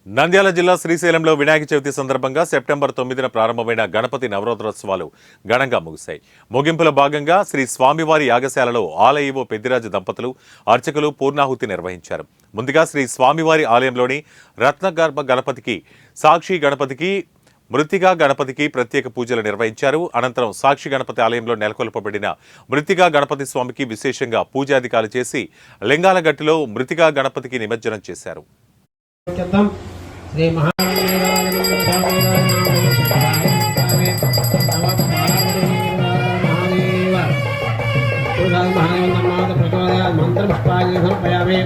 నంద్యాల జిల్లా శ్రీశైలంలో వినాయక చవితి సందర్భంగా సెప్టెంబర్ 9న ప్రారంభమైన గణపతి నవరాత్రోత్సవాలు ఘనంగా ముగిశాయి. ముగింపులో భాగంగా శ్రీ స్వామివారి యాగశాలలో ఆలయ ఈవో పెద్దిరాజు దంపతులు అర్చకులు పూర్ణాహుతి నిర్వహించారు. ముందుగా శ్రీ స్వామివారి ఆలయంలోని రత్నగర్భ గణపతికి, సాక్షి గణపతికి, మృతికా గణపతికి ప్రత్యేక పూజలు నిర్వహించారు. అనంతరం సాక్షి గణపతి ఆలయంలో నెలకొల్పబడిన మృతికా గణపతి స్వామికి విశేషంగా పూజాధికాలు చేసి లింగాల గట్టులో మృతికా గణపతికి నిమజ్జనం చేశారు. श्री मंत्र पुष्पांजलि समर्पयामि।